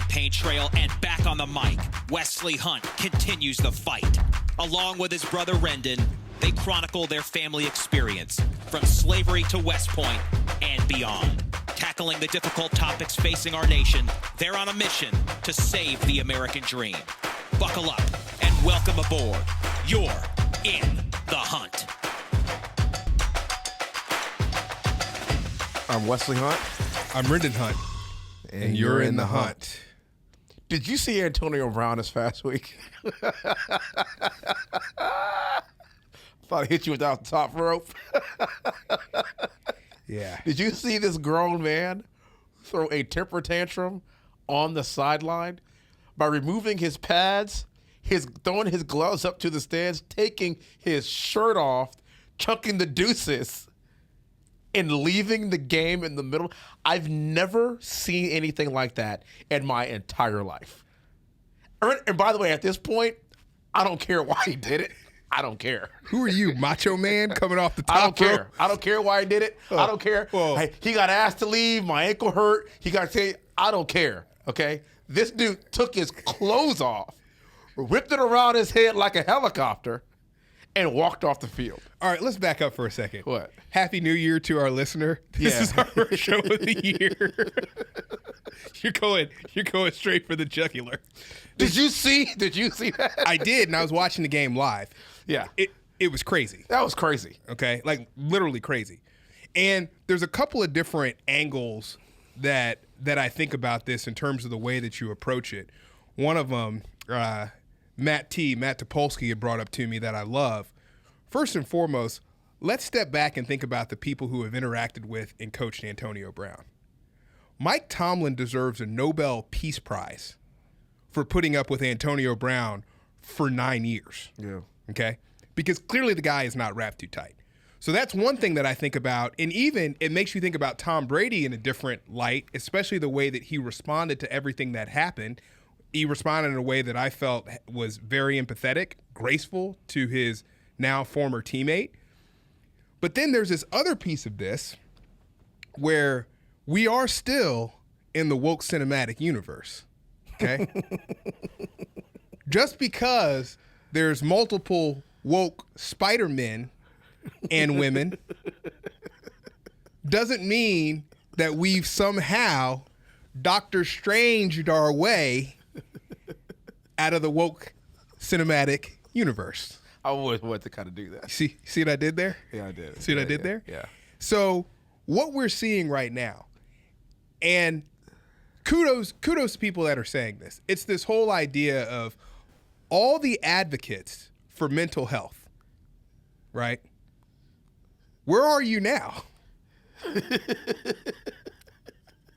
campaign trail and back on the mic, Wesley Hunt continues the fight. Along with his brother Rendon, they chronicle their family experience from slavery to West Point and beyond. Tackling the difficult topics facing our nation, they're on a mission to save the American dream. Buckle up and welcome aboard. You're in the hunt. I'm Wesley Hunt. I'm Rendon Hunt. And you're in the hunt. Did you see Antonio Brown this past week? Thought I hit you without the top rope. Yeah. Did you see this grown man throw a temper tantrum on the sideline by removing his pads, throwing his gloves up to the stands, taking his shirt off, chucking the deuces, and leaving the game in the middle? I've never seen anything like that in my entire life. And by the way, at this point, I don't care why he did it. I don't care. Who are you, macho man, coming off the top I don't care. rope? I don't care why he did it. I don't care. Hey, he got asked to leave. My ankle hurt. He got to say, I don't care, okay? This dude took his clothes off, whipped it around his head like a helicopter, and walked off the field. All right, let's back up for a second. What? Happy New Year to our listener. This is our first show of the year. You're going straight for the jugular. Did you see that? I did, and I was watching the game live. Yeah. It was crazy. That was crazy. Okay? Like, literally crazy. And there's a couple of different angles that I think about this in terms of the way that you approach it. One of them, Matt Topolsky had brought up to me that I love. First and foremost, let's step back and think about the people who have interacted with and coached Antonio Brown. Mike Tomlin deserves a Nobel Peace Prize for putting up with Antonio Brown for 9 years. Yeah. Okay? Because clearly the guy is not wrapped too tight. So that's one thing that I think about. And even it makes you think about Tom Brady in a different light, especially the way that he responded to everything that happened. He responded in a way that I felt was very empathetic, graceful to his now former teammate. But then there's this other piece of this where we are still in the woke cinematic universe, okay? Just because there's multiple woke Spider-Men and women doesn't mean that we've somehow Doctor Stranged our way out of the woke cinematic universe. I always wanted to kind of do that. See what I did there? Yeah, I did. See what I did there? Yeah. So what we're seeing right now, and kudos to people that are saying this. It's this whole idea of all the advocates for mental health, right? Where are you now?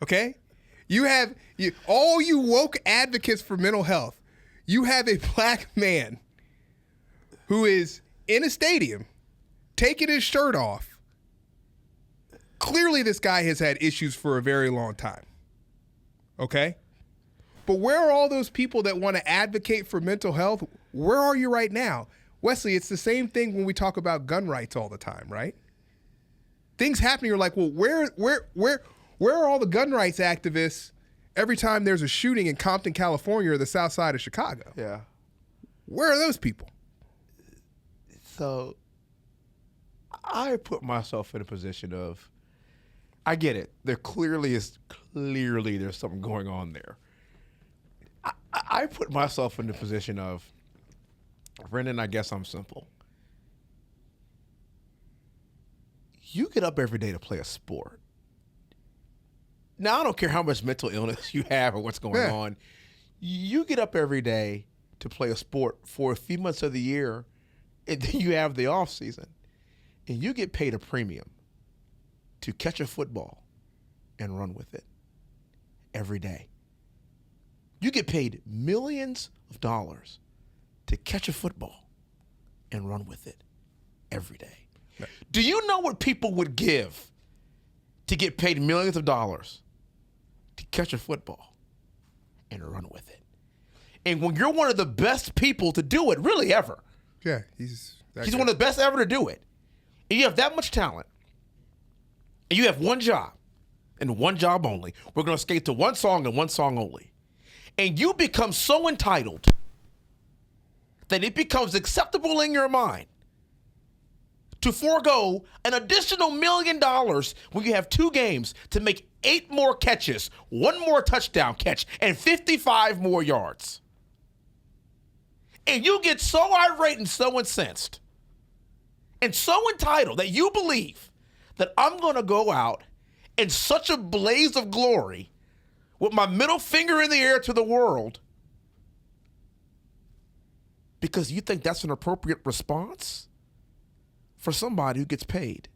Okay? All you woke advocates for mental health, you have a black man who is in a stadium taking his shirt off. Clearly this guy has had issues for a very long time. Okay? But where are all those people that want to advocate for mental health? Where are you right now? Wesley, it's the same thing when we talk about gun rights all the time, right? Things happen, you're like, well, where are all the gun rights activists every time there's a shooting in Compton, California, or the south side of Chicago? Yeah. Where are those people? So I put myself in a position of, I get it. There's something going on there. I put myself in the position of, Rendon, I guess I'm simple. You get up every day to play a sport. Now, I don't care how much mental illness you have or what's going on. You get up every day to play a sport for a few months of the year, and then you have the off season, and you get paid a premium to catch a football and run with it every day. You get paid millions of dollars to catch a football and run with it every day. Right. Do you know what people would give to get paid millions of dollars to catch a football and run with it? And when you're one of the best people to do it, really ever. Yeah, he's one of the best ever to do it. And you have that much talent. And you have one job and one job only. We're going to skate to one song and one song only. and you become so entitled that it becomes acceptable in your mind to forego an additional $1 million when you have 2 games to make 8 more catches, 1 more touchdown catch, and 55 more yards. And you get so irate and so incensed and so entitled that you believe that I'm going to go out in such a blaze of glory with my middle finger in the air to the world because you think that's an appropriate response for somebody who gets paid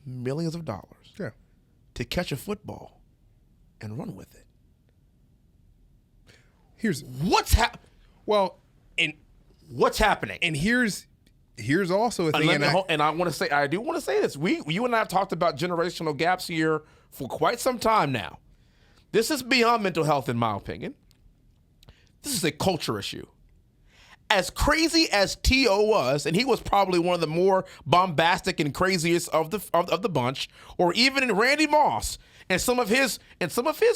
millions of dollars to catch a football and run with it. Here's what's happening. What's happening? And here's also a thing. And I do want to say this. You and I have talked about generational gaps here for quite some time now. This is beyond mental health, in my opinion. This is a culture issue. As crazy as T.O. was, and he was probably one of the more bombastic and craziest of the bunch, or even in Randy Moss and some of his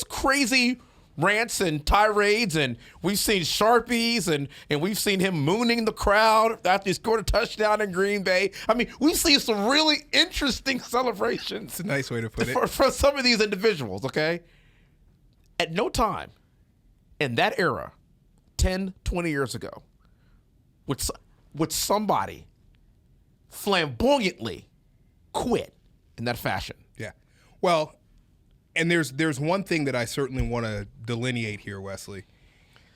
crazy rants and tirades, and we've seen Sharpies and we've seen him mooning the crowd after he scored a touchdown in Green Bay. I mean, we've seen some really interesting celebrations. It's a nice way to put it. For some of these individuals, okay? At no time in that era, 10, 20 years ago, would somebody flamboyantly quit in that fashion. Yeah. Well, and there's one thing that I certainly want to delineate here, Wesley.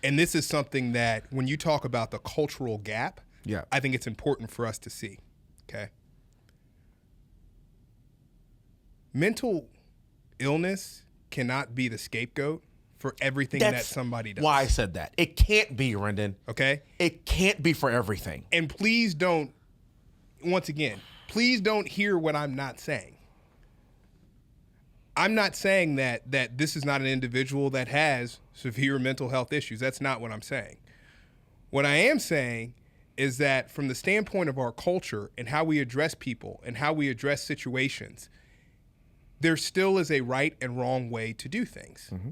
And this is something that when you talk about the cultural gap, I think it's important for us to see. Okay. Mental illness cannot be the scapegoat for everything that somebody does. Why I said that. It can't be, Rendon. Okay? It can't be for everything. And please don't, once again, please don't hear what I'm not saying. I'm not saying that this is not an individual that has severe mental health issues. That's not what I'm saying. What I am saying is that from the standpoint of our culture and how we address people and how we address situations, there still is a right and wrong way to do things. Mm-hmm.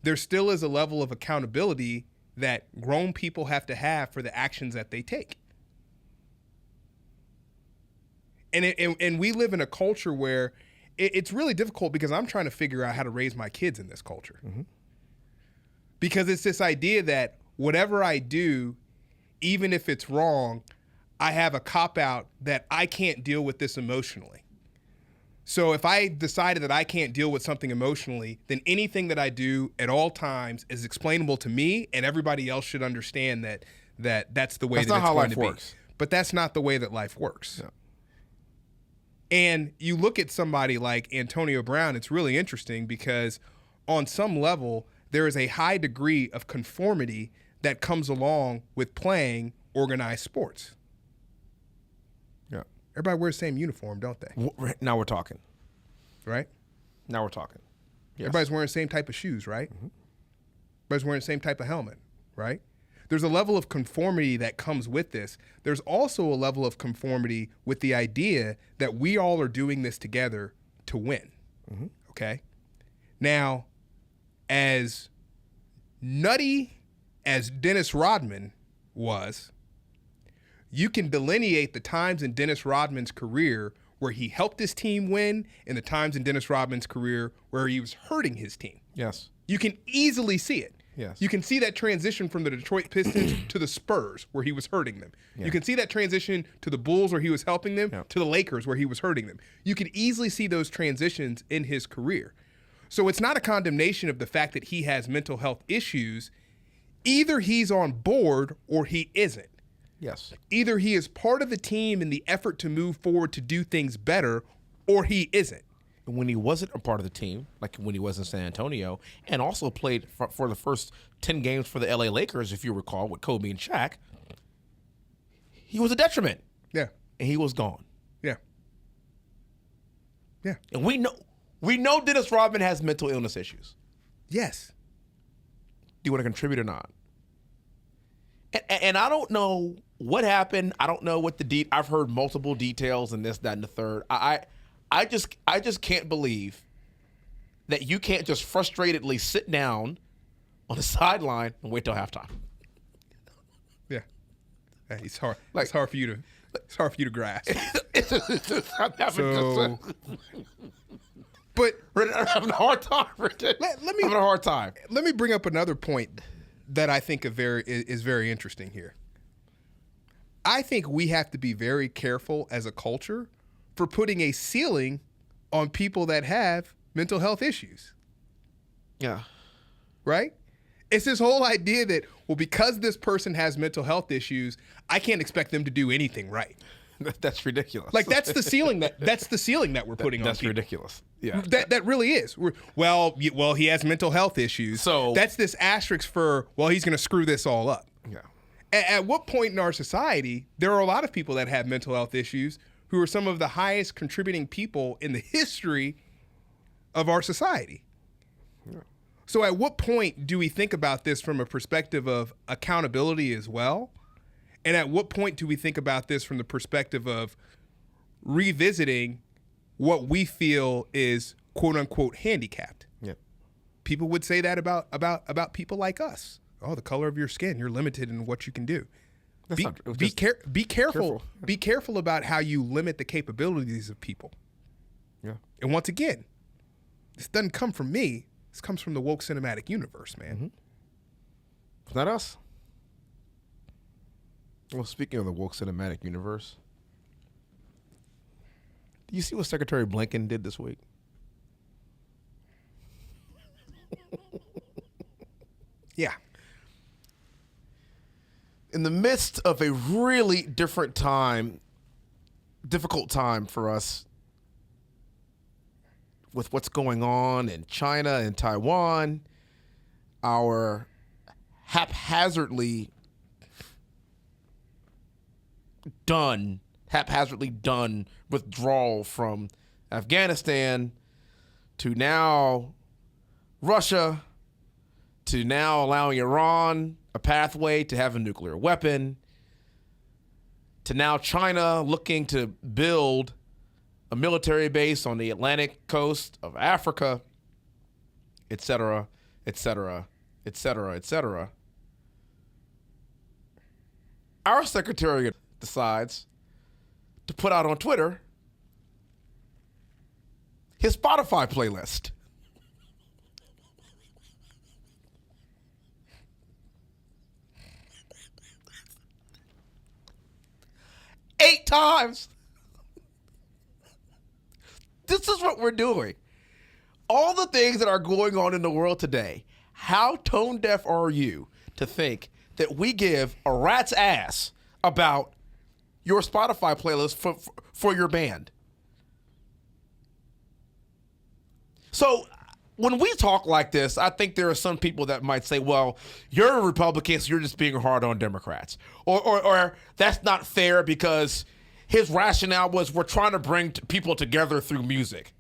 There still is a level of accountability that grown people have to have for the actions that they take. And we live in a culture where it's really difficult because I'm trying to figure out how to raise my kids in this culture. Mm-hmm. Because it's this idea that whatever I do, even if it's wrong, I have a cop-out that I can't deal with this emotionally. So if I decided that I can't deal with something emotionally, then anything that I do at all times is explainable to me, and everybody else should understand that that's the way that it's going to be. But that's not the way that life works. Yeah. And you look at somebody like Antonio Brown, it's really interesting because on some level, there is a high degree of conformity that comes along with playing organized sports. Yeah. Everybody wears the same uniform, don't they? Now we're talking. Right? Now we're talking. Yes. Everybody's wearing the same type of shoes, right? Mm-hmm. Everybody's wearing the same type of helmet, right? There's a level of conformity that comes with this. There's also a level of conformity with the idea that we all are doing this together to win, mm-hmm. Okay? Now, as nutty as Dennis Rodman was, you can delineate the times in Dennis Rodman's career where he helped his team win and the times in Dennis Rodman's career where he was hurting his team. Yes. You can easily see it. Yes. You can see that transition from the Detroit Pistons to the Spurs where he was hurting them. Yeah. You can see that transition to the Bulls where he was helping them, to the Lakers where he was hurting them. You can easily see those transitions in his career. So it's not a condemnation of the fact that he has mental health issues. Either he's on board or he isn't. Yes. Either he is part of the team in the effort to move forward to do things better, or he isn't. When he wasn't a part of the team, like when he was in San Antonio, and also played for the first 10 games for the LA Lakers, if you recall, with Kobe and Shaq, he was a detriment. Yeah. And he was gone. Yeah. Yeah. And we know Dennis Rodman has mental illness issues. Yes. Do you want to contribute or not? And I don't know what happened. I don't know what I've heard multiple details and this, that, and the third. I just can't believe that you can't just frustratedly sit down on the sideline and wait till halftime. Yeah. It's hard. Like- It's hard for you to grasp. So, But I'm having a hard time. Having a hard time. let me bring up another point that I think is very interesting here. I think we have to be very careful as a culture for putting a ceiling on people that have mental health issues. Yeah. Right? It's this whole idea that, well, because this person has mental health issues, I can't expect them to do anything right. That's ridiculous. Like that's the ceiling that we're putting on That's people. ridiculous. Yeah. That really is. Well, he has mental health issues. So- that's this asterisk for, well, he's going to screw this all up. Yeah. At what point in our society, there are a lot of people that have mental health issues who are some of the highest contributing people in the history of our society. Yeah. So at what point do we think about this from a perspective of accountability as well? And at what point do we think about this from the perspective of revisiting what we feel is quote unquote handicapped? Yeah. People would say that about people like us. Oh, the color of your skin, you're limited in what you can do. That's not true. Be careful. careful. Be careful about how you limit the capabilities of people. Yeah. And once again, this doesn't come from me. This comes from the woke cinematic universe, man. Mm-hmm. It's not us. Well, speaking of the woke cinematic universe, do you see what Secretary Blinken did this week? Yeah. In the midst of a really difficult time for us with what's going on in China and Taiwan, our haphazardly done withdrawal from Afghanistan to now Russia to now allowing Iran a pathway to have a nuclear weapon to now China looking to build a military base on the Atlantic coast of Africa, et cetera, et cetera, et cetera, et cetera. Our secretary decides to put out on Twitter his Spotify playlist. Eight times. This is what we're doing. All the things that are going on in the world today, how tone deaf are you to think that we give a rat's ass about your Spotify playlist for your band? So when we talk like this, I think there are some people that might say, well, you're a Republican, so you're just being hard on Democrats. Or that's not fair because his rationale was we're trying to bring people together through music.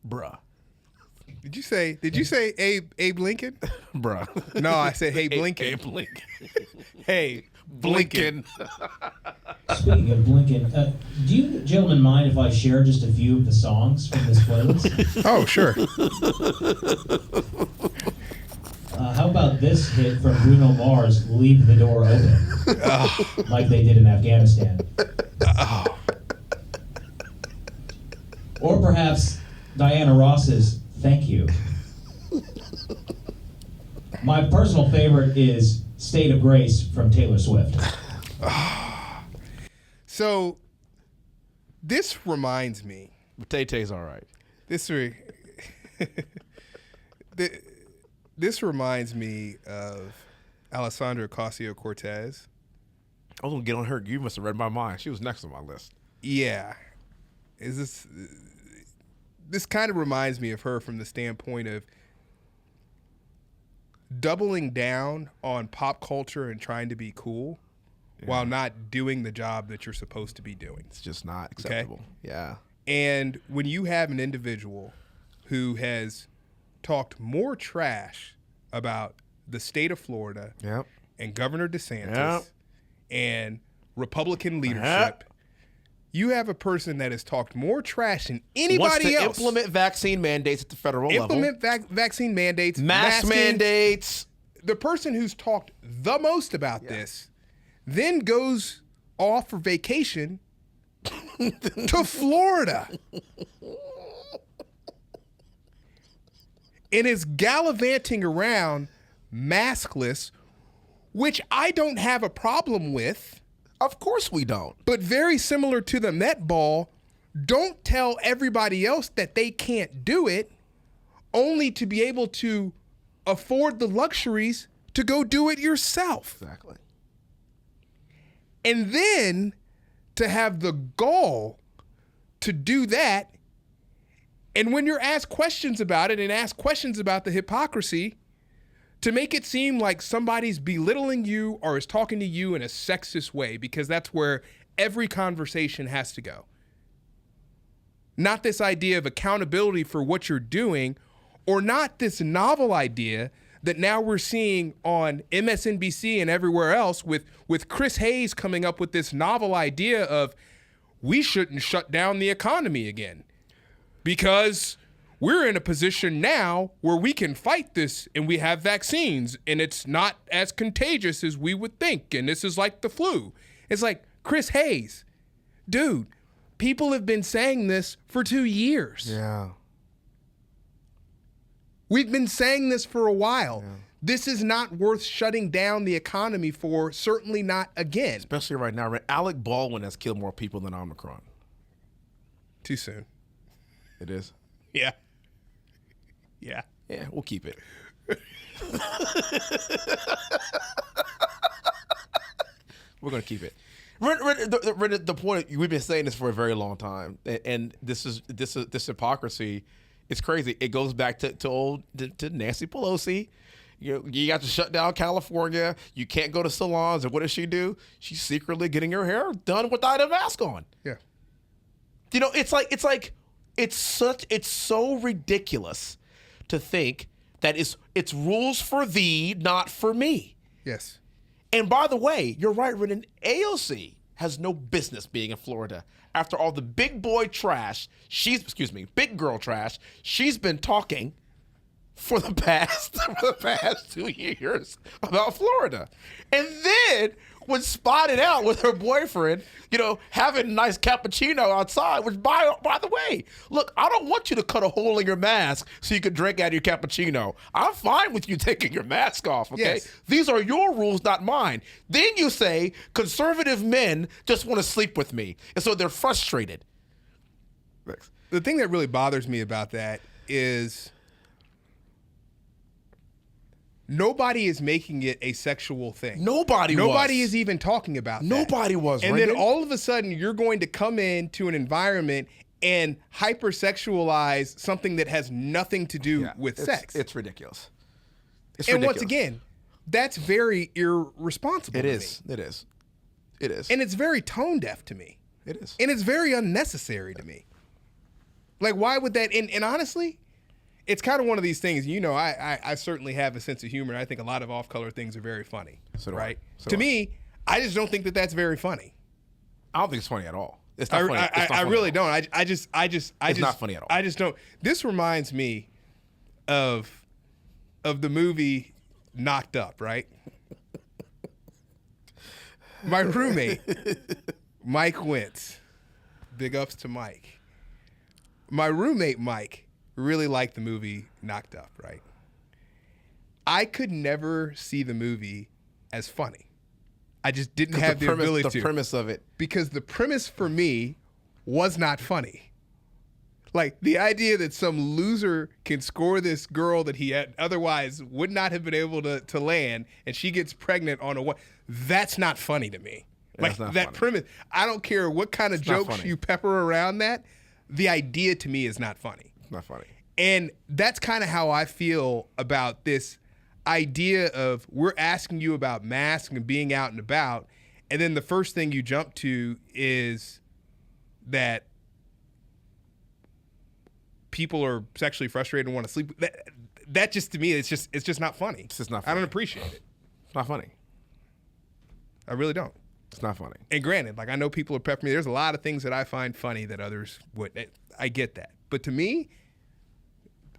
Bruh. Did you say Abe Lincoln? Bruh. No, I said hey Blinken. Hey, Blinken. Hey, Blinken. Speaking of Blinken, do you gentlemen mind if I share just a few of the songs from this playlist? Oh, sure. How about this hit from Bruno Mars, Leave the Door Open, like they did in Afghanistan? Or perhaps Diana Ross's Thank You. My personal favorite is State of Grace from Taylor Swift. So this reminds me. Tay-Tay's all right. This reminds me of Alessandra Ocasio-Cortez. I was going to get on her. You must have read my mind. She was next on my list. Yeah. This kind of reminds me of her from the standpoint of doubling down on pop culture and trying to be cool while not doing the job that you're supposed to be doing. It's just not acceptable. Okay? Yeah. And when you have an individual who has talked more trash about the state of Florida and Governor DeSantis and Republican leadership you have a person that has talked more trash than anybody Wants to else. implement vaccine mandates at the federal level. Implement vaccine mandates. Mask mandates. The person who's talked the most about this then goes off for vacation to Florida and is gallivanting around maskless, which I don't have a problem with. Of course we don't. But very similar to the Met Ball, don't tell everybody else that they can't do it, only to be able to afford the luxuries to go do it yourself. Exactly. And then to have the gall to do that, and when you're asked questions about it and asked questions about the hypocrisy, to make it seem like somebody's belittling you or is talking to you in a sexist way, because that's where every conversation has to go. Not this idea of accountability for what you're doing, or not this novel idea that now we're seeing on MSNBC and everywhere else with Chris Hayes coming up with this novel idea of we shouldn't shut down the economy again because we're in a position now where we can fight this and we have vaccines and it's not as contagious as we would think. And this is like the flu. It's like, Chris Hayes, dude, people have been saying this for 2 years. Yeah. We've been saying this for a while. Yeah. This is not worth shutting down the economy for, certainly not again. Especially right now. Alec Baldwin has killed more people than Omicron. Too soon. It is? Yeah. Yeah. Yeah, we'll keep it. We're going to keep it. The point, we've been saying this for a very long time, and this hypocrisy, it's crazy. It goes back to Nancy Pelosi. You got to shut down California. You can't go to salons. And what does she do? She's secretly getting her hair done without a mask on. Yeah. It's so ridiculous to think that it's rules for thee, not for me. Yes. And by the way, you're right, Renan. AOC has no business being in Florida. After all the big boy trash, big girl trash, she's been talking for the past 2 years about Florida. And then when spotted out with her boyfriend, having a nice cappuccino outside, which by the way, look, I don't want you to cut a hole in your mask so you can drink out of your cappuccino. I'm fine with you taking your mask off, okay? Yes. These are your rules, not mine. Then you say conservative men just want to sleep with me. And so they're frustrated. Thanks. The thing that really bothers me about that is nobody is making it a sexual thing. Nobody is even talking about that. Nobody was. And then all of a sudden, you're going to come into an environment and hypersexualize something that has nothing to do with sex. It's ridiculous. Once again, that's very irresponsible. It is. It is. And it's very tone deaf to me. It is. And it's very unnecessary to me. Like, why would that? And honestly, it's kind of one of these things, I certainly have a sense of humor. And I think a lot of off-color things are very funny, right? To me, I just don't think that that's very funny. I don't think it's funny at all. It's not funny. I really don't. It's not funny at all. I just don't. This reminds me of the movie Knocked Up, right? My roommate, Mike Wentz. Big ups to Mike. My roommate, Mike, really liked the movie Knocked Up, right? I could never see the movie as funny. I just didn't have the ability to. The premise of it. Because the premise for me was not funny. Like, the idea that some loser can score this girl that he had otherwise would not have been able to land, and she gets pregnant on a one. That's not funny to me. Like, that funny. Premise, I don't care what kind of jokes you pepper around that. The idea to me is not funny. It's not funny. And that's kind of how I feel about this idea of we're asking you about masks and being out and about, and then the first thing you jump to is that people are sexually frustrated and want to sleep. That just, to me, it's just not funny. It's just not funny. I don't appreciate it. It's not funny. I really don't. It's not funny. And granted, like I know people are peppering me. There's a lot of things that I find funny that others wouldn't. I get that. But to me,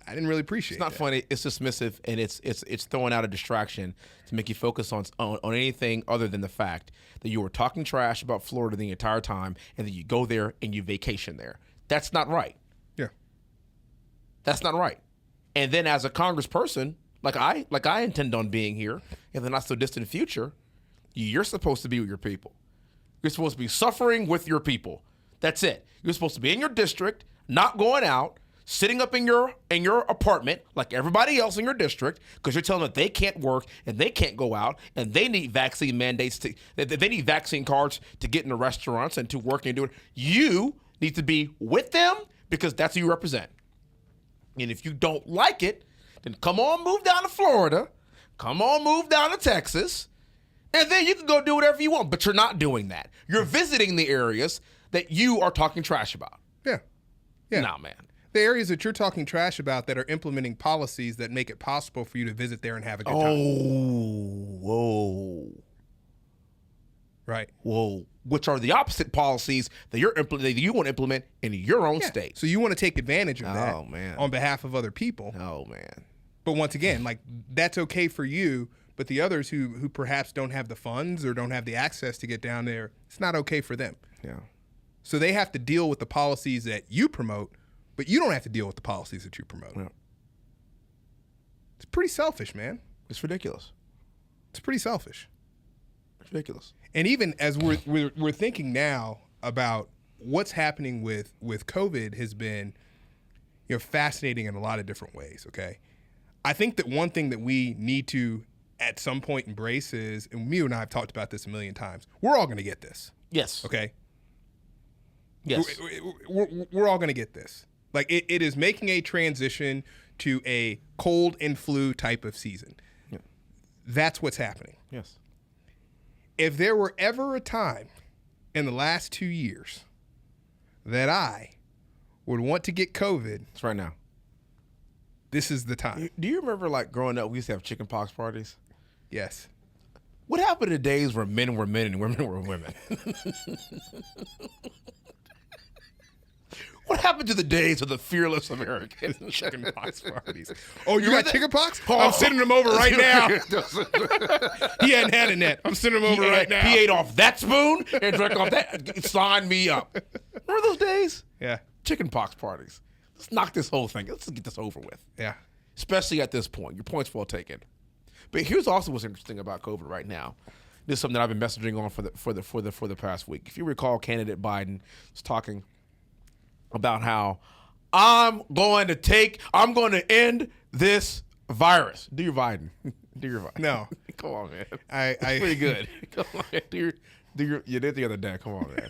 I didn't really appreciate it. It's not funny. It's dismissive, and it's throwing out a distraction to make you focus on anything other than the fact that you were talking trash about Florida the entire time, and then you go there and you vacation there. That's not right. Yeah. That's not right. And then as a congressperson, like I intend on being here in the not so distant future, you're supposed to be with your people. You're supposed to be suffering with your people. That's it. You're supposed to be in your district, not going out, sitting up in your apartment like everybody else in your district, because you're telling them that they can't work and they can't go out and they need vaccine mandates they need vaccine cards to get into restaurants and to work and do it. You need to be with them because that's who you represent. And if you don't like it, then come on, move down to Florida. Come on, move down to Texas. And then you can go do whatever you want. But you're not doing that. You're visiting the areas that you are talking trash about. Yeah. Yeah. Nah, man. The areas that you're talking trash about that are implementing policies that make it possible for you to visit there and have a good time. Oh, whoa. Right. Whoa. Which are the opposite policies that you want to implement in your own state. So you want to take advantage of that man. on behalf of other people. Oh, man. But once again, like that's okay for you, but the others who perhaps don't have the funds or don't have the access to get down there, it's not okay for them. Yeah. So they have to deal with the policies that you promote, but you don't have to deal with the policies that you promote. Yeah. It's pretty selfish, man. It's ridiculous. It's pretty selfish. It's ridiculous. And even as we're thinking now about what's happening with COVID has been, fascinating in a lot of different ways, okay? I think that one thing that we need to at some point embrace is, and you and I have talked about this a million times, we're all going to get this. Yes. Okay? Yes. We're all going to get this. Like it is making a transition to a cold and flu type of season. Yeah. That's what's happening. Yes. If there were ever a time in the last 2 years that I would want to get COVID, It's right now. this is the time. Do you remember, like, growing up, we used to have chicken pox parties? Yes. What happened to days where men were men and women were women? What happened to the days of the fearless American? Chicken pox parties. Oh, you got remember that? chicken pox? I'm sending them over right now. He hadn't had it yet. I'm sending them over right now. He ate off that spoon and drank off that. Sign me up. Remember those days? Yeah. Chicken pox parties. Let's knock this whole thing. Let's get this over with. Yeah. Especially at this point. Your point's well taken. But here's also what's interesting about COVID right now. This is something that I've been messaging on for the past week. If you recall, candidate Biden was talking about how I'm going to end this virus. Do your Biden. Do your Biden. No. Come on, man. I Pretty good. Come on, man. You did the other day. Come on, man.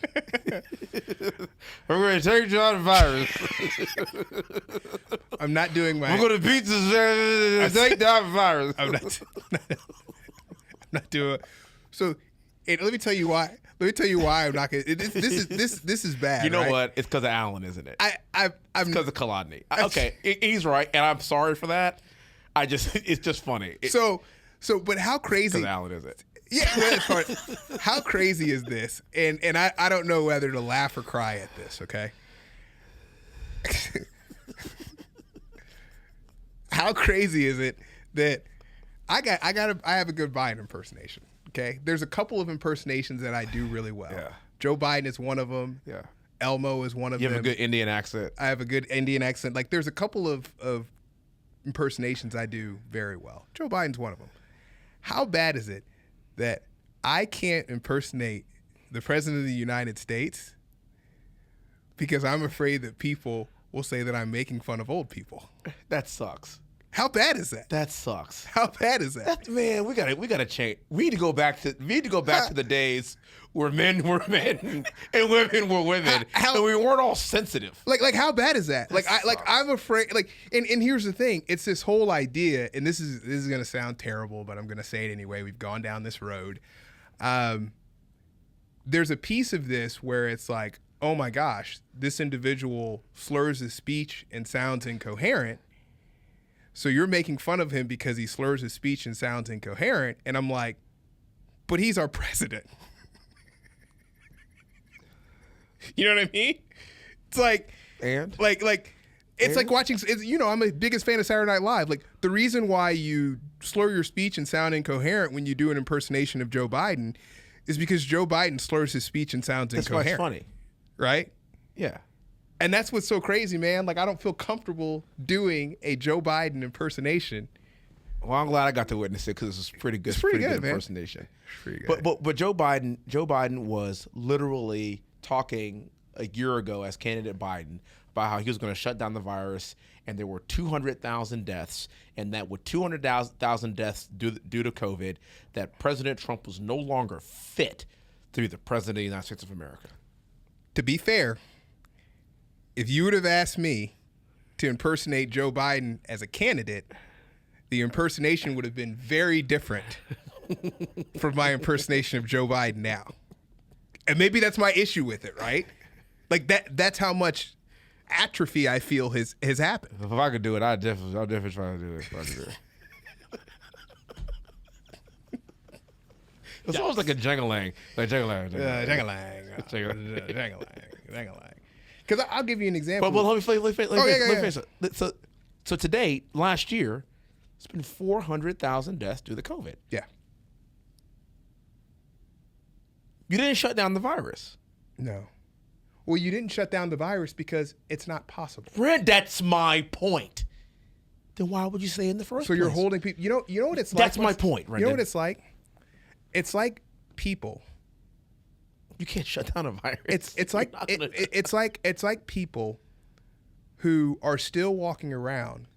We're going to take you out of the virus. I'm not doing my. We're going to beat this. Take down the virus. I'm not doing. So, and let me tell you why. I'm not gonna. This is bad. You know right? what? It's because of Allen, isn't it? I'm because of Kolodny. Okay, he's right, and I'm sorry for that. It's just funny. But how crazy? Because Allen is it? Yeah, that's part. How crazy is this? And I don't know whether to laugh or cry at this. Okay. How crazy is it that I have a good Biden impersonation? Okay, there's a couple of impersonations that I do really well. Yeah. Joe Biden is one of them. Yeah. Elmo is one of them. You have a good Indian accent. I have a good Indian accent. Like there's a couple of impersonations I do very well. Joe Biden's one of them. How bad is it that I can't impersonate the President of the United States because I'm afraid that people will say that I'm making fun of old people? That sucks. How bad is that? That sucks. How bad is that? Man, we gotta change. We need to go back to the days where men were men and women were women, and we weren't all sensitive. Like how bad is that? I'm afraid. And here's the thing. It's this whole idea, and this is gonna sound terrible, but I'm gonna say it anyway. We've gone down this road. There's a piece of this where it's like, oh my gosh, this individual slurs his speech and sounds incoherent. So you're making fun of him because he slurs his speech and sounds incoherent. And I'm like, but he's our president. You know what I mean? It's like it's like watching. I'm a biggest fan of Saturday Night Live. Like the reason why you slur your speech and sound incoherent when you do an impersonation of Joe Biden is because Joe Biden slurs his speech and sounds incoherent. That's why it's funny, right? Yeah. And that's what's so crazy, man. Like I don't feel comfortable doing a Joe Biden impersonation. Well, I'm glad I got to witness it because it's pretty good. It's pretty good, man. Impersonation. It's pretty good. But Joe Biden was literally talking a year ago as candidate Biden about how he was going to shut down the virus, and there were 200,000 deaths, and that with 200,000 deaths due to COVID, that President Trump was no longer fit to be the president of the United States of America. To be fair, if you would have asked me to impersonate Joe Biden as a candidate, the impersonation would have been very different from my impersonation of Joe Biden now. And maybe that's my issue with it, right? Like that's how much atrophy I feel has happened. If I could do it, I'll definitely try to do it. If I could do it. It's almost like a jangalang. Like jangalang. Because I'll give you an example. But let me finish. So to date, last year, it's been 400,000 deaths due to COVID. Yeah. You didn't shut down the virus. No. Well, you didn't shut down the virus because it's not possible. Red, that's my point. Then why would you say in the first place? So you're holding people. You know what it's like. That's my point, right? You know what it's like? It's like people. You can't shut down a virus. It's like people who are still walking around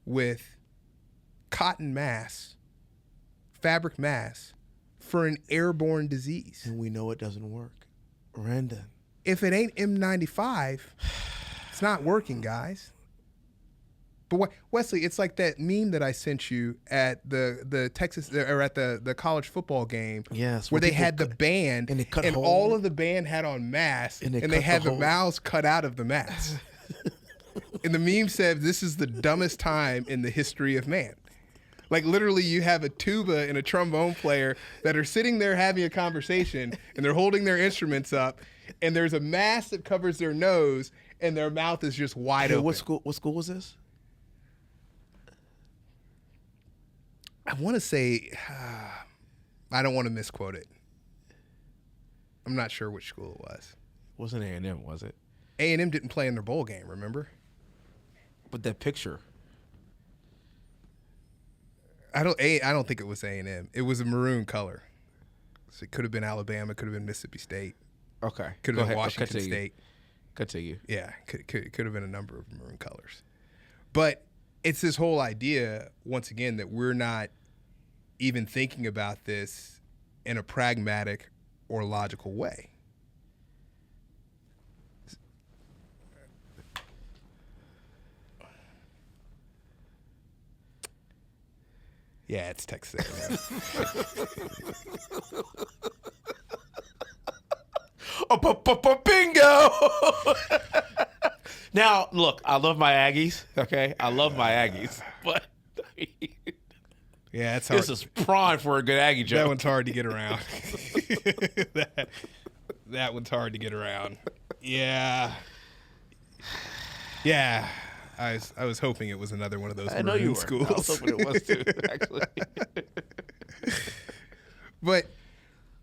with cotton masks, fabric masks for an airborne disease. And we know it doesn't work. Randon. If it ain't M95, it's not working, guys. But Wesley, it's like that meme that I sent you at the Texas or at the college football game. Yes, where they had the band and all of the band had on masks and they had the mouths cut out of the masks. And the meme said, "This is the dumbest time in the history of man." Like literally you have a tuba and a trombone player that are sitting there having a conversation and they're holding their instruments up and there's a mask that covers their nose and their mouth is just wide open. What school was this? I want to say, I don't want to misquote it. I'm not sure which school it was. It wasn't A&M, was it? A&M didn't play in their bowl game, remember? But that picture. I don't think it was A&M. It was a maroon color. So it could have been Alabama, could have been Mississippi State. Okay. Could have been Washington State. Continue. Yeah, could have been a number of maroon colors. But it's this whole idea, once again, that we're not even thinking about this in a pragmatic or logical way. Yeah, it's Texas A&M. Bingo! Now, look, I love my Aggies, okay? I love my Aggies, but yeah, it's hard. This is prime for a good Aggie joke. That one's hard to get around. that one's hard to get around. Yeah. Yeah. I was hoping it was another one of those maroon schools. I was hoping it was too, actually. But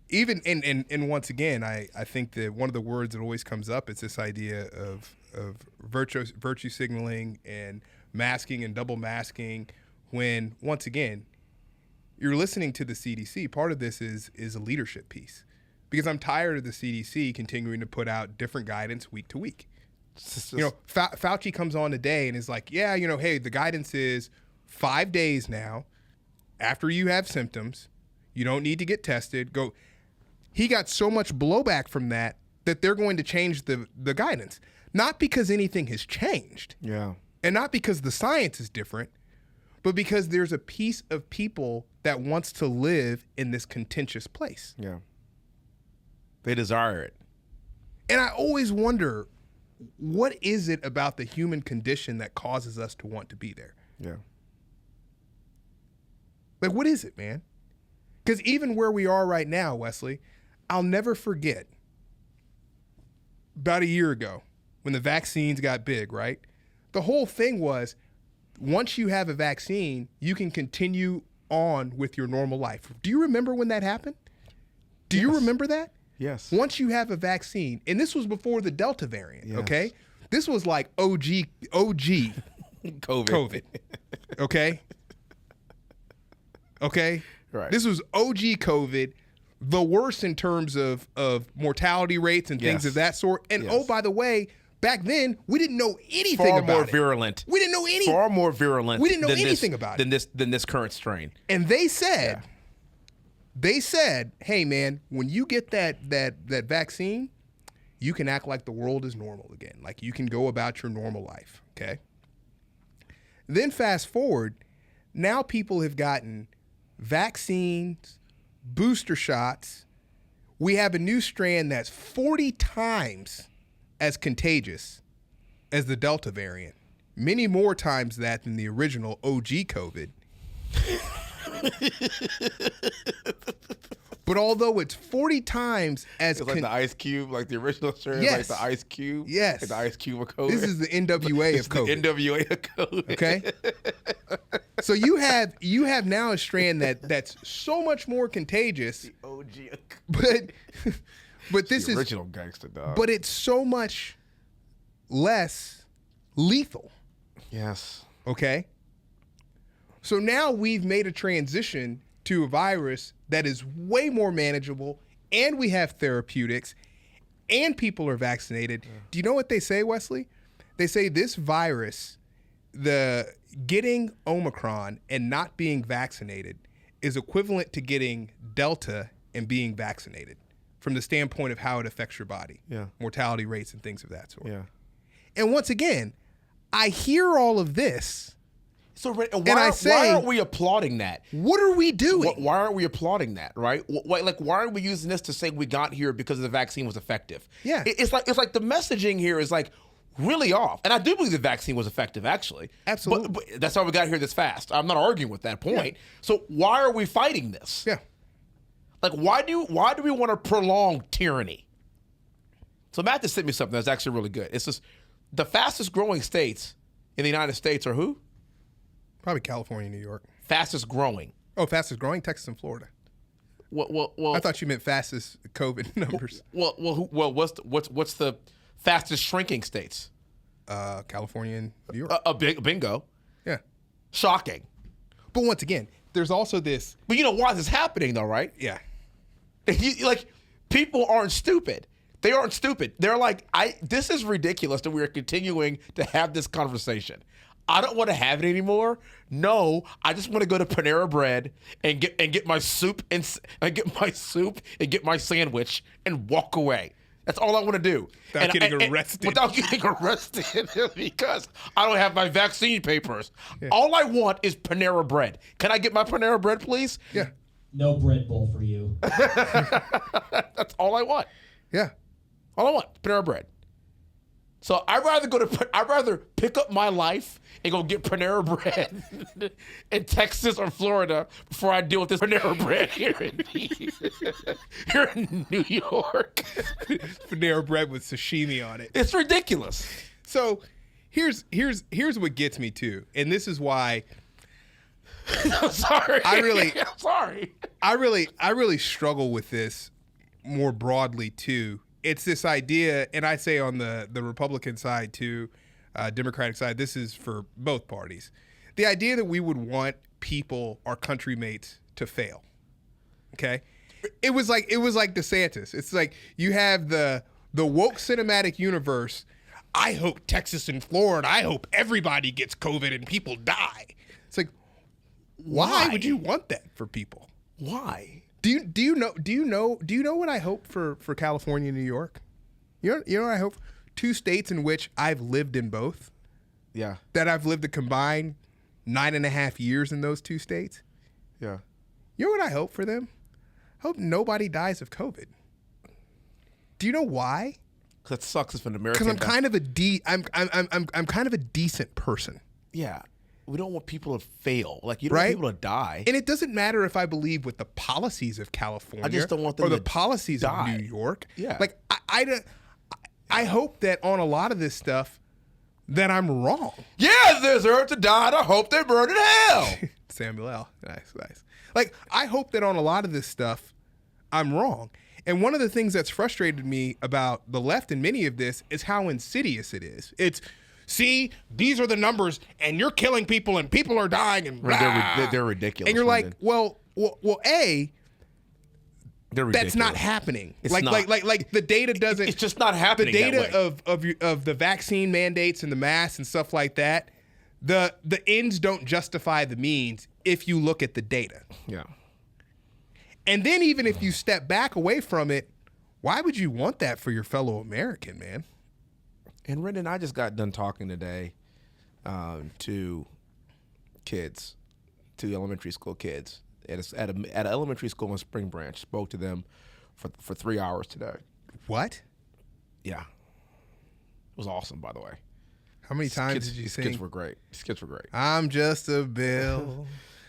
even and once again, I think that one of the words that always comes up is this idea of virtue signaling and masking and double masking, when once again you're listening to the CDC. Part of this is a leadership piece, because I'm tired of the CDC continuing to put out different guidance week to week. Fauci comes on today and is like, yeah, hey, the guidance is 5 days now. After you have symptoms, you don't need to get tested. Go. He got so much blowback from that they're going to change the guidance. Not because anything has changed. Yeah. And not because the science is different, but because there's a piece of people that wants to live in this contentious place. Yeah. They desire it. And I always wonder, what is it about the human condition that causes us to want to be there? Yeah. Like, what is it, man? Because even where we are right now, Wesley, I'll never forget about a year ago when the vaccines got big, right? The whole thing was once you have a vaccine, you can continue on with your normal life. Do you remember when that happened? Do you remember that? Yes. Once you have a vaccine, and this was before the Delta variant, okay? This was like OG COVID. Okay? Okay? Right. This was OG COVID, the worst in terms of mortality rates and things of that sort. And oh, by the way, back then, we didn't know anything about it. Far more virulent. We didn't know anything. Far more virulent. We didn't know anything about it. Than this current strain. And they said, hey man, when you get that vaccine, you can act like the world is normal again. Like you can go about your normal life, okay? Then fast forward, now people have gotten vaccines, booster shots. We have a new strand that's 40 times as contagious as the Delta variant. Many more times that than the original OG COVID. But although it's 40 times as It's like the Ice Cube, like the original strain, Yes. like the Ice Cube. Yes. Like the Ice Cube of COVID. this is the NWA of COVID. The NWA of COVID. Okay. So you have now a strand that's so much more contagious, OG of COVID. but this The is original gangster dog. but it's so much less lethal. yes. Okay. So now we've made a transition to a virus that is way more manageable, and we have therapeutics, and people are vaccinated. Do you know what they say, Wesley? They say this virus, the getting Omicron and not being vaccinated is equivalent to getting Delta and being vaccinated from the standpoint of how it affects your body. Yeah. Mortality rates and things of that sort. Yeah. And once again, I hear all of this. So I why say- aren't we applauding that? What are we doing? Why aren't we applauding that, right? Why are we using this to say we got here because the vaccine was effective? Yeah. It's like the messaging here is like really off. And I do believe the vaccine was effective, actually. Absolutely. But that's how we got here this fast. I'm not arguing with that point. Yeah. So why are we fighting this? Yeah. Like, why do we want to prolong tyranny? So Matt just sent me something that's actually really good. It's just the fastest growing states in the United States are who? Probably California, New York. Fastest growing. Oh, fastest growing? Texas and Florida. Well, I thought you meant fastest COVID numbers. What's the fastest shrinking states? California and New York. Bingo. Yeah. Shocking. But once again, there's also this. But you know why this is happening, though, right? Yeah. People aren't stupid. They aren't stupid. They're like, this is ridiculous that we are continuing to have this conversation. I don't want to have it anymore. No, I just want to go to Panera Bread and get my soup and get my sandwich and walk away. That's all I want to do. Without getting arrested. Without getting arrested because I don't have my vaccine papers. Yeah. All I want is Panera Bread. Can I get my Panera Bread, please? Yeah. No bread bowl for you. That's all I want. Yeah. All I want, Panera Bread. So I'd rather pick up my life and go get Panera Bread in Texas or Florida before I deal with this Panera Bread here in New York. Panera Bread with sashimi on it. It's ridiculous. So here's what gets me too, and this is why I'm sorry. I'm sorry. I really struggle with this more broadly too. It's this idea, and I'd say on the Republican side too, Democratic side, this is for both parties. The idea that we would want people, our country mates, to fail. Okay? It was like DeSantis. It's like you have the woke cinematic universe. I hope Texas and Florida, I hope everybody gets COVID and people die. It's like, why would you want that for people? Why? Do you know what I hope for California and New York? You know what I hope? 2 states in which I've lived in both. Yeah. That I've lived a combined 9.5 years in those 2 states. Yeah. You know what I hope for them? I hope nobody dies of COVID. Do you know why? That sucks if an American. Because I'm kind of a decent person. Yeah. We don't want people to fail. Like, you don't want people to die. And it doesn't matter if I believe with the policies of California I just don't want them or the to policies die. of New York. Yeah. Like, I don't. I hope that on a lot of this stuff that I'm wrong. Yeah, they deserve to die. I hope they burn in hell. Samuel L. Nice. Like, I hope that on a lot of this stuff, I'm wrong. And one of the things that's frustrated me about the left in many of this is how insidious it is. It's, see, these are the numbers, and you're killing people, and people are dying, and blah. They're ridiculous. And you're like, well, A, they're ridiculous. that's not happening. It's like, not. like the data doesn't. It's just not happening. The data that way. of the vaccine mandates and the masks and stuff like that, the ends don't justify the means if you look at the data. Yeah. And then even if you step back away from it, why would you want that for your fellow American, man? And Rendon, I just got done talking today to kids, to elementary school kids at an elementary school in Spring Branch. Spoke to them for 3 hours today. What? Yeah. It was awesome, by the way. How many times did you sing? Kids were great. These kids were great. I'm just a bill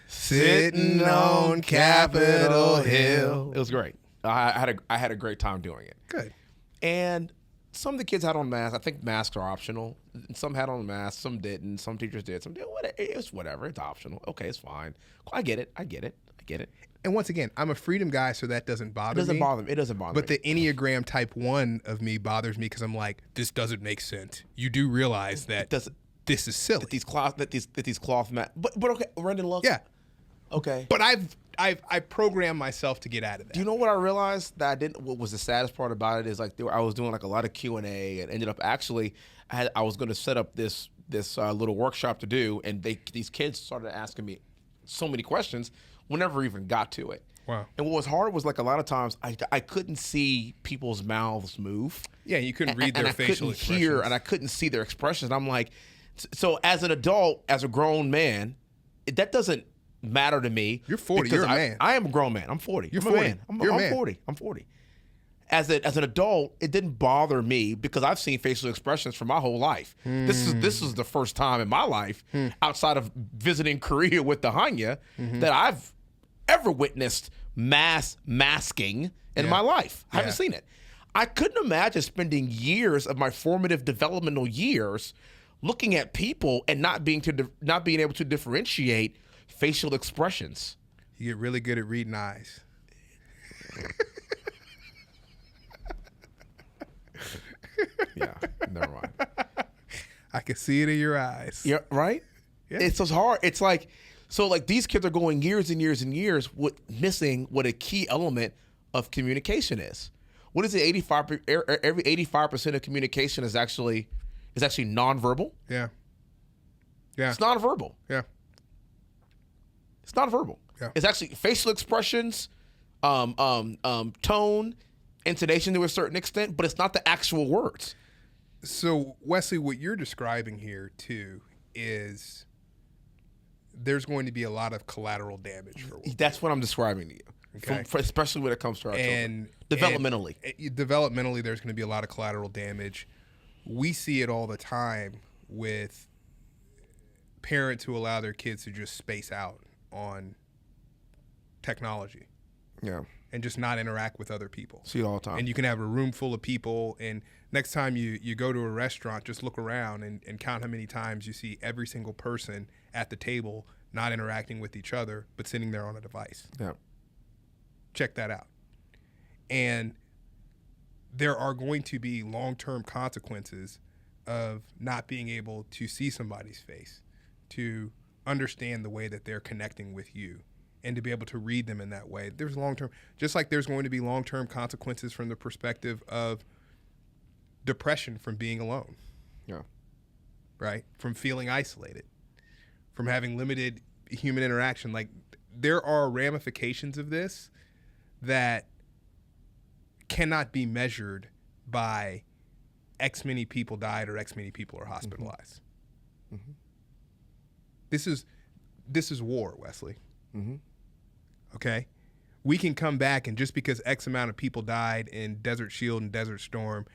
sitting on Capitol Hill. It was great. I had a great time doing it. Good. And some of the kids had on masks. I think masks are optional. Some had on masks. Some didn't. Some teachers did. Some did. It's whatever. It's optional. Okay, it's fine. I get it. And once again, I'm a freedom guy, so that doesn't bother me. It doesn't bother me. It doesn't bother me. But the Enneagram Type 1 of me bothers me because I'm like, this doesn't make sense. You do realize that this is silly. That these cloth masks. But okay, Rendon, look. Yeah. Okay. But I've programmed myself to get out of that. Do you know what I realized that I didn't? What was the saddest part about it is like I was doing like a lot of Q&A and ended up actually I was going to set up this little workshop to do, and these kids started asking me so many questions. We never even got to it. Wow. And what was hard was like a lot of times I couldn't see people's mouths move. Yeah, you couldn't read their facial expressions. And I couldn't see their expressions. And I'm like, so as an adult, as a grown man, that doesn't matter to me. You're 40. You're a man. I am a grown man. I'm 40. You're I'm 40. a man. I'm 40. I'm 40. As an adult, it didn't bother me because I've seen facial expressions for my whole life. This is the first time in my life, outside of visiting Korea with the Hanya, that I've ever witnessed mass masking in my life. I haven't seen it. I couldn't imagine spending years of my formative developmental years looking at people and not being able to differentiate facial expressions. You get really good at reading eyes. Yeah, never mind. I can see it in your eyes. Yeah, right? Yeah. It's so hard. It's like, so like these kids are going years and years and years with missing what a key element of communication is. What is it? 85% of communication is actually nonverbal. Yeah. Yeah. It's nonverbal. Yeah. It's nonverbal. Yeah. It's actually facial expressions, tone, intonation to a certain extent, but it's not the actual words. So, Wesley, what you're describing here, too, is there's going to be a lot of collateral damage for women. That's what I'm describing to you, Okay. especially when it comes to our children. Developmentally. Developmentally, there's going to be a lot of collateral damage. We see it all the time with parents who allow their kids to just space out on technology. Yeah. And just not interact with other people. See it all the time. And you can have a room full of people, and next time you go to a restaurant, just look around and count how many times you see every single person at the table not interacting with each other, but sitting there on a device. Yeah. Check that out. And there are going to be long-term consequences of not being able to see somebody's face, to understand the way that they're connecting with you, and to be able to read them in that way. There's long-term, just like there's going to be long-term consequences from the perspective of depression from being alone. Yeah. Right? From feeling isolated, from having limited human interaction. Like, there are ramifications of this that cannot be measured by X many people died or X many people are hospitalized. Mm-hmm. This is war, Wesley. Mm-hmm. Okay? We can come back, and just because X amount of people died in Desert Shield and Desert Storm,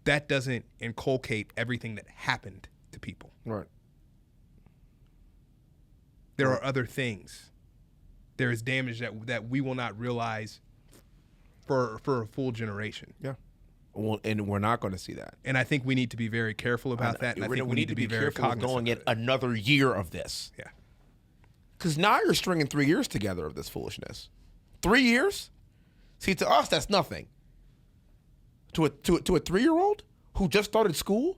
that doesn't inculcate everything that happened to people. Right. There are other things. There is damage that we will not realize for a full generation. Yeah. Well, and we're not going to see that. And I think we need to be very careful about that. And I think we need to be very careful of going in another year of this. Yeah. Because now you're stringing 3 years together of this foolishness. 3 years? See, to us, that's nothing. To a 3-year-old who just started school?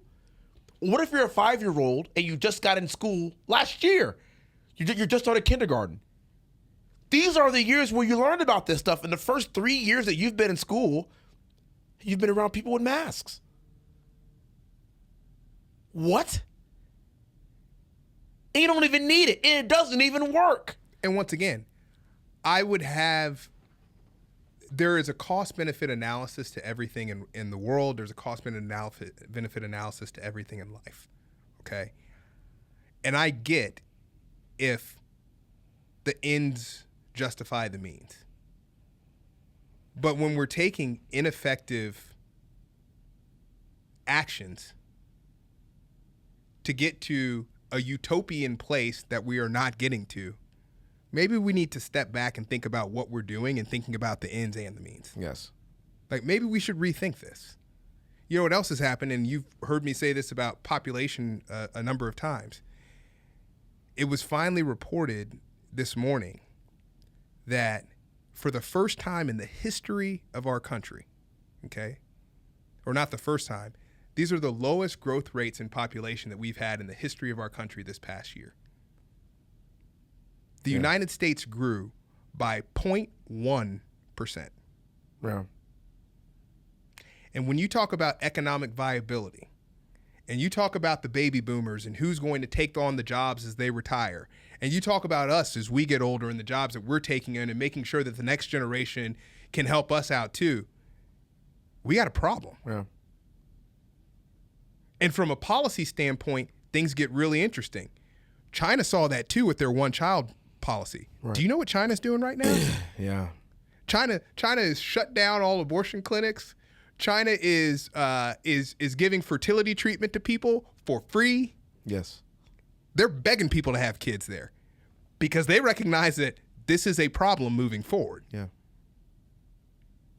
What if you're a 5-year-old and you just got in school last year? You just started kindergarten. These are the years where you learned about this stuff. In the first 3 years that you've been in school, you've been around people with masks. What? And you don't even need it. And it doesn't even work. And once again, there is a cost-benefit analysis to everything in the world. There's a cost-benefit analysis to everything in life, okay? And I get if the ends justify the means. But when we're taking ineffective actions to get to a utopian place that we are not getting to, maybe we need to step back and think about what we're doing and thinking about the ends and the means. Yes. Like, maybe we should rethink this. You know what else has happened, and you've heard me say this about population a number of times. It was finally reported this morning that for the first time in the history of our country, okay, or not the first time, these are the lowest growth rates in population that we've had in the history of our country this past year. The United States grew by 0.1%. Yeah. And when you talk about economic viability, and you talk about the baby boomers and who's going to take on the jobs as they retire, and you talk about us as we get older and the jobs that we're taking in and making sure that the next generation can help us out too, we got a problem. Yeah. And from a policy standpoint, things get really interesting. China saw that too with their one-child policy. Right. Do you know what China's doing right now? Yeah. China has shut down all abortion clinics. China is giving fertility treatment to people for free. Yes. They're begging people to have kids there because they recognize that this is a problem moving forward. Yeah.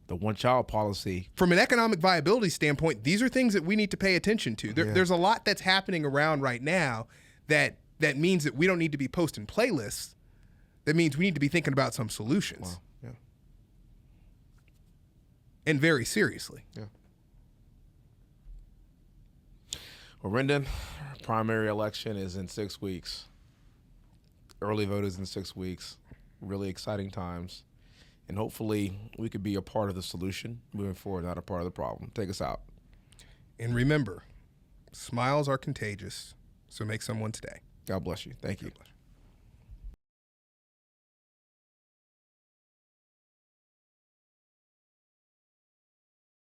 The one-child policy. From an economic viability standpoint, these are things that we need to pay attention to. There's a lot that's happening around right now that means that we don't need to be posting playlists. That means we need to be thinking about some solutions. Wow. Yeah. And very seriously. Yeah. Well, Rendon, primary election is in 6 weeks. Early vote is in 6 weeks. Really exciting times. And hopefully we could be a part of the solution moving forward, not a part of the problem. Take us out. And remember, smiles are contagious, so make someone's day. God bless you. Thank you. God bless you.